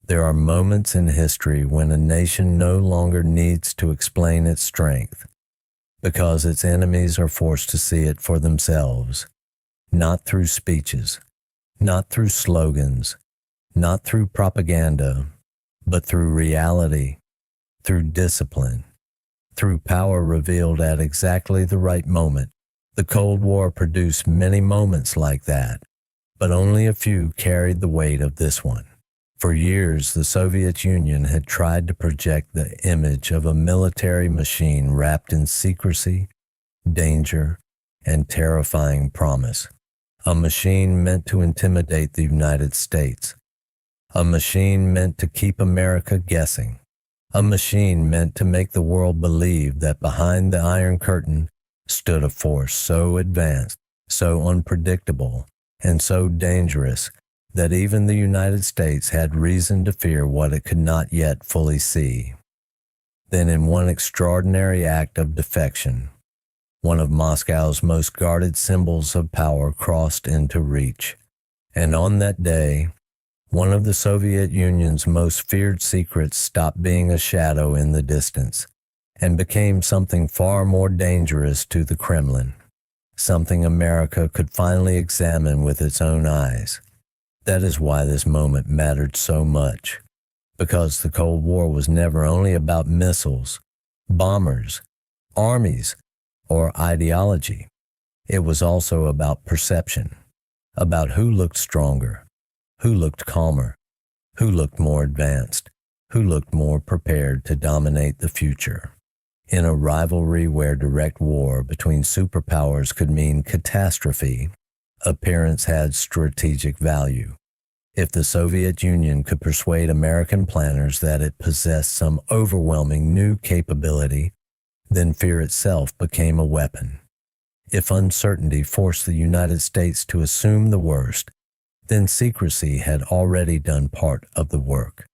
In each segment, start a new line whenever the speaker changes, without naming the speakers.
There are moments in history when a nation no longer needs to explain its strength because its enemies are forced to see it for themselves, not through speeches, not through slogans, not through propaganda, but through reality, through discipline, through power revealed at exactly the right moment. The Cold War produced many moments like that, but only a few carried the weight of this one. For years, the Soviet Union had tried to project the image of a military machine wrapped in secrecy, danger, and terrifying promise. A machine meant to intimidate the United States. A machine meant to keep America guessing. A machine meant to make the world believe that behind the Iron Curtain stood a force so advanced, so unpredictable, and so dangerous that even the United States had reason to fear what it could not yet fully see. Then in one extraordinary act of defection, one of Moscow's most guarded symbols of power crossed into reach. And on that day, one of the Soviet Union's most feared secrets stopped being a shadow in the distance and became something far more dangerous to the Kremlin, something America could finally examine with its own eyes. That is why this moment mattered so much, because the Cold War was never only about missiles, bombers, armies, or ideology. It was also about perception, about who looked stronger, who looked calmer, who looked more advanced, who looked more prepared to dominate the future. In a rivalry where direct war between superpowers could mean catastrophe, appearance had strategic value. If the Soviet Union could persuade American planners that it possessed some overwhelming new capability, then fear itself became a weapon. If uncertainty forced the United States to assume the worst, then secrecy had already done part of the work.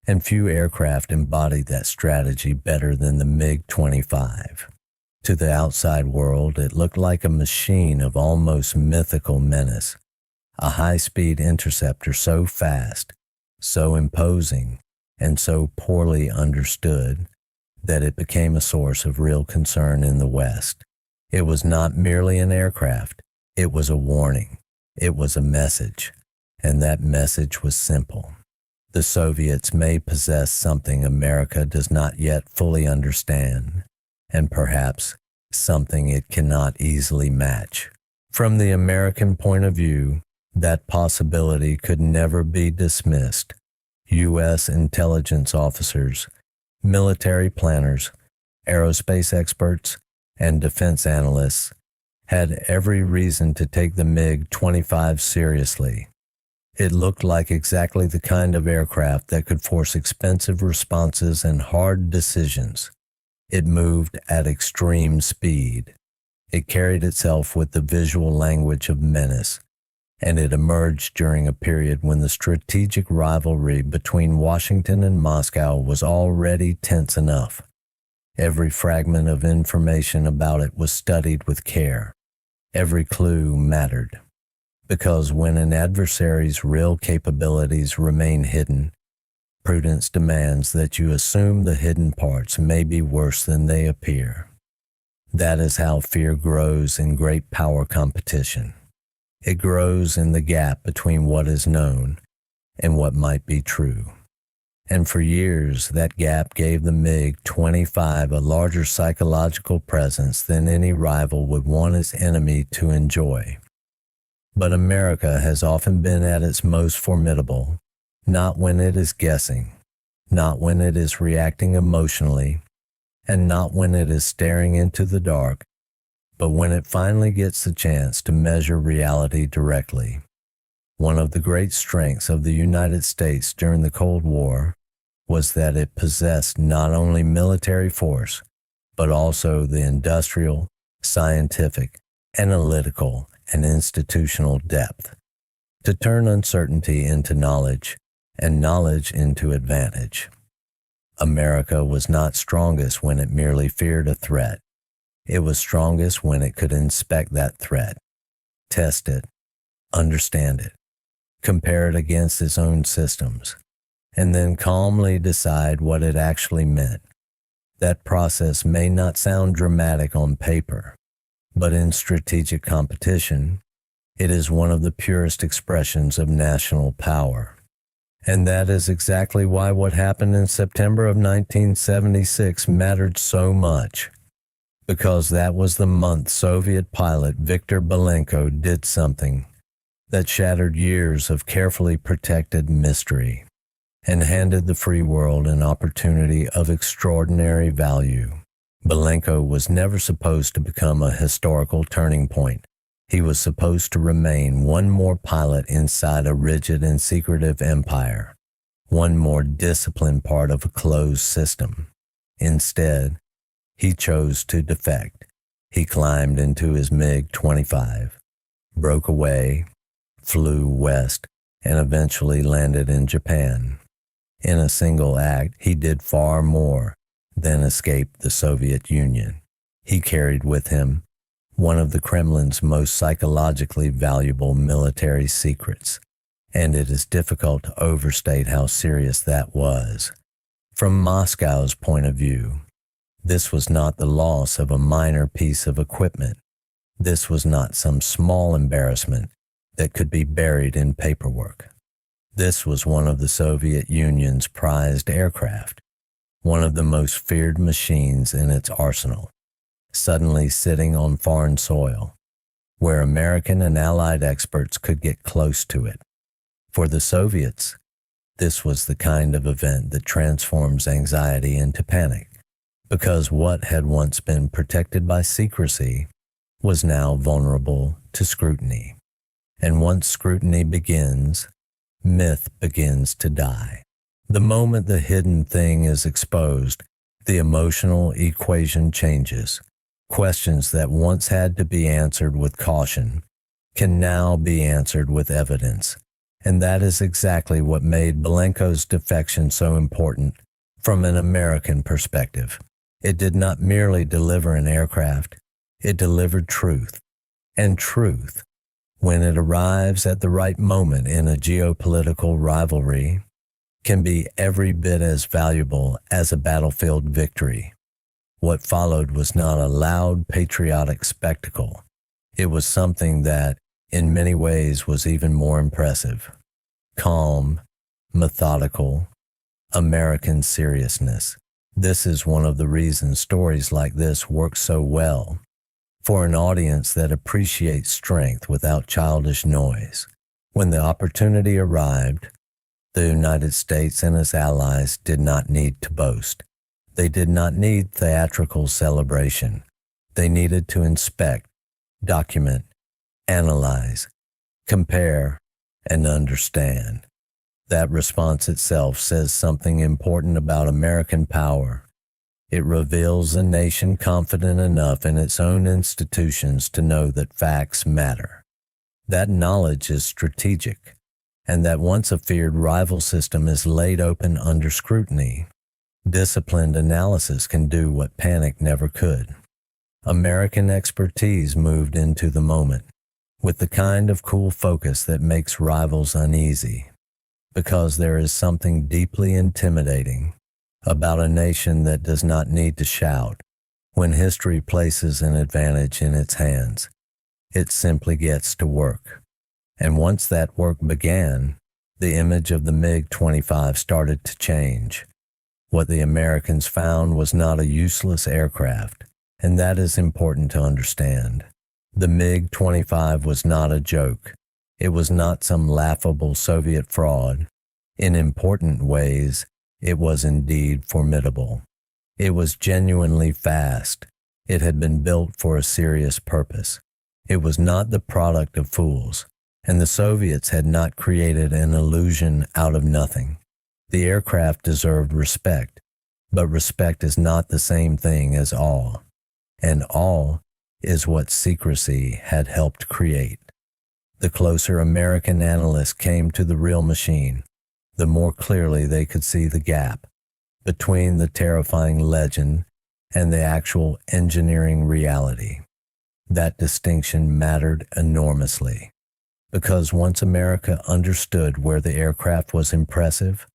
And few aircraft embodied that strategy better than the MiG-25. To the outside world, it looked like a machine of almost mythical menace, a high-speed interceptor so fast, so imposing, and so poorly understood that it became a source of real concern in the West. It was not merely an aircraft, it was a warning, it was a message, and that message was simple. The Soviets may possess something America does not yet fully understand, and perhaps something it cannot easily match. From the American point of view, that possibility could never be dismissed. U.S. intelligence officers, military planners, aerospace experts, and defense analysts had every reason to take the MiG-25 seriously. It looked like exactly the kind of aircraft that could force expensive responses and hard decisions. It moved at extreme speed. It carried itself with the visual language of menace, and it emerged during a period when the strategic rivalry between Washington and Moscow was already tense enough. Every fragment of information about it was studied with care. Every clue mattered. Because when an adversary's real capabilities remain hidden, prudence demands that you assume the hidden parts may be worse than they appear. That is how fear grows in great power competition. It grows in the gap between what is known and what might be true. And for years, that gap gave the MiG-25 a larger psychological presence than any rival would want its enemy to enjoy. But America has often been at its most formidable, not when it is guessing, not when it is reacting emotionally, and not when it is staring into the dark, but when it finally gets the chance to measure reality directly. One of the great strengths of the United States during the Cold War was that it possessed not only military force, but also the industrial, scientific, analytical, and institutional depth to turn uncertainty into knowledge and knowledge into advantage. America was not strongest when it merely feared a threat. It was strongest when it could inspect that threat, test it, understand it, compare it against its own systems, and then calmly decide what it actually meant. That process may not sound dramatic on paper, but in strategic competition, it is one of the purest expressions of national power. And that is exactly why what happened in September of 1976 mattered so much. Because that was the month Soviet pilot Viktor Belenko did something that shattered years of carefully protected mystery and handed the free world an opportunity of extraordinary value. Belenko was never supposed to become a historical turning point. He was supposed to remain one more pilot inside a rigid and secretive empire, one more disciplined part of a closed system. Instead, he chose to defect. He climbed into his MiG-25, broke away, flew west, and eventually landed in Japan. In a single act, he did far more than escape the Soviet Union. He carried with him one of the Kremlin's most psychologically valuable military secrets, and it is difficult to overstate how serious that was. From Moscow's point of view, this was not the loss of a minor piece of equipment. This was not some small embarrassment that could be buried in paperwork. This was one of the Soviet Union's prized aircraft, one of the most feared machines in its arsenal, suddenly sitting on foreign soil, where American and Allied experts could get close to it. For the Soviets, this was the kind of event that transforms anxiety into panic, because what had once been protected by secrecy was now vulnerable to scrutiny. And once scrutiny begins, myth begins to die. The moment the hidden thing is exposed, the emotional equation changes. Questions that once had to be answered with caution can now be answered with evidence. And that is exactly what made Belenko's defection so important from an American perspective. It did not merely deliver an aircraft, it delivered truth. And truth, when it arrives at the right moment in a geopolitical rivalry, can be every bit as valuable as a battlefield victory. What followed was not a loud patriotic spectacle. It was something that, in many ways, was even more impressive. Calm, methodical, American seriousness. This is one of the reasons stories like this work so well. For an audience that appreciates strength without childish noise. When the opportunity arrived, the United States and its allies did not need to boast. They did not need theatrical celebration. They needed to inspect, document, analyze, compare, and understand. That response itself says something important about American power. It reveals a nation confident enough in its own institutions to know that facts matter. That knowledge is strategic, and that once a feared rival system is laid open under scrutiny, disciplined analysis can do what panic never could. American expertise moved into the moment, with the kind of cool focus that makes rivals uneasy, because there is something deeply intimidating about a nation that does not need to shout. When history places an advantage in its hands, it simply gets to work. And once that work began, the image of the MiG-25 started to change. What the Americans found was not a useless aircraft, and that is important to understand. The MiG-25 was not a joke. It was not some laughable Soviet fraud. In important ways, it was indeed formidable. It was genuinely fast. It had been built for a serious purpose. It was not the product of fools, and the Soviets had not created an illusion out of nothing. The aircraft deserved respect, but respect is not the same thing as awe, and awe is what secrecy had helped create. The closer American analysts came to the real machine, the more clearly they could see the gap between the terrifying legend and the actual engineering reality. That distinction mattered enormously, because once America understood where the aircraft was impressive,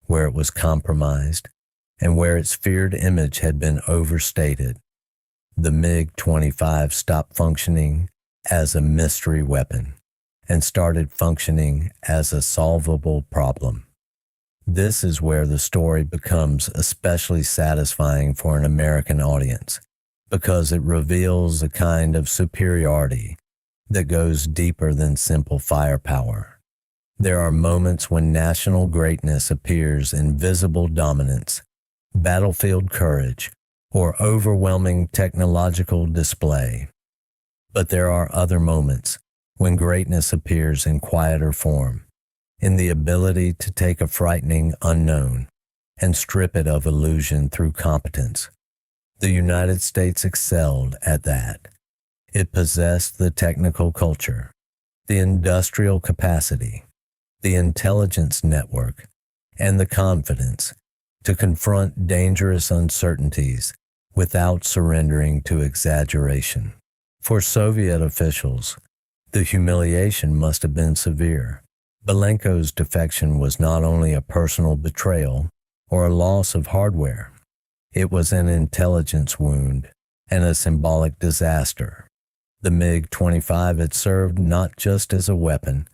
where it was compromised, and where its feared image had been overstated. The MiG-25 stopped functioning as a mystery weapon and started functioning as a solvable problem. This is where the story becomes especially satisfying for an American audience, because it reveals a kind of superiority that goes deeper than simple firepower. There are moments when national greatness appears in visible dominance, battlefield courage, or overwhelming technological display. But there are other moments when greatness appears in quieter form, in the ability to take a frightening unknown and strip it of illusion through competence. The United States excelled at that. It possessed the technical culture, the industrial capacity, the intelligence network, and the confidence to confront dangerous uncertainties without surrendering to exaggeration. For Soviet officials, the humiliation must have been severe. Belenko's defection was not only a personal betrayal or a loss of hardware. It was an intelligence wound and a symbolic disaster. The MiG-25 had served not just as a weapon,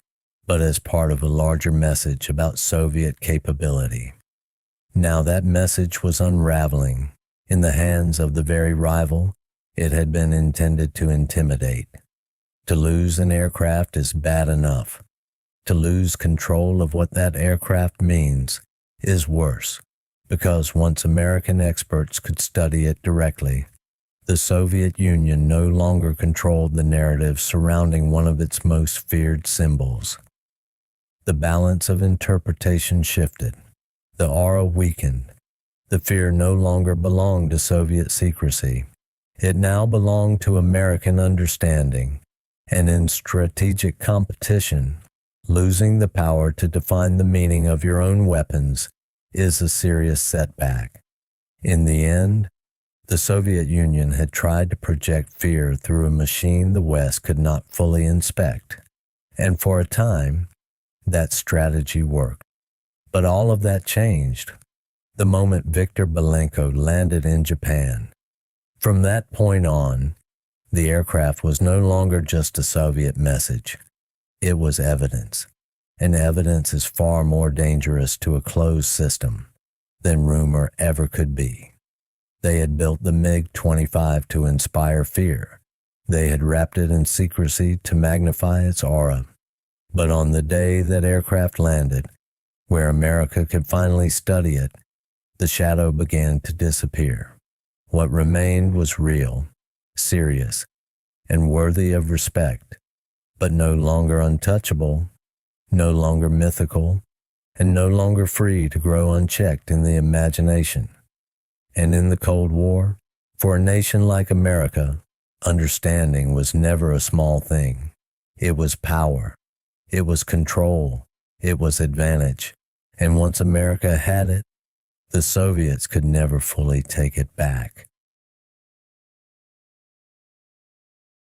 but as part of a larger message about Soviet capability. Now that message was unraveling in the hands of the very rival it had been intended to intimidate. To lose an aircraft is bad enough. To lose control of what that aircraft means is worse, because once American experts could study it directly, the Soviet Union no longer controlled the narrative surrounding one of its most feared symbols. The balance of interpretation shifted. The aura weakened. The fear no longer belonged to Soviet secrecy. It now belonged to American understanding, and in strategic competition, losing the power to define the meaning of your own weapons is a serious setback. In the end, the Soviet Union had tried to project fear through a machine the West could not fully inspect, and for a time, that strategy worked. But all of that changed the moment Viktor Belenko landed in Japan. From that point on, the aircraft was no longer just a Soviet message. It was evidence, and evidence is far more dangerous to a closed system than rumor ever could be. They had built the MiG-25 to inspire fear. They had wrapped it in secrecy to magnify its aura. But on the day that aircraft landed, where America could finally study it, the shadow began to disappear. What remained was real, serious, and worthy of respect, but no longer untouchable, no longer mythical, and no longer free to grow unchecked in the imagination. And in the Cold War, for a nation like America, understanding was never a small thing. It was power. It was control. It was advantage. And once America had it, the Soviets could never fully take it back.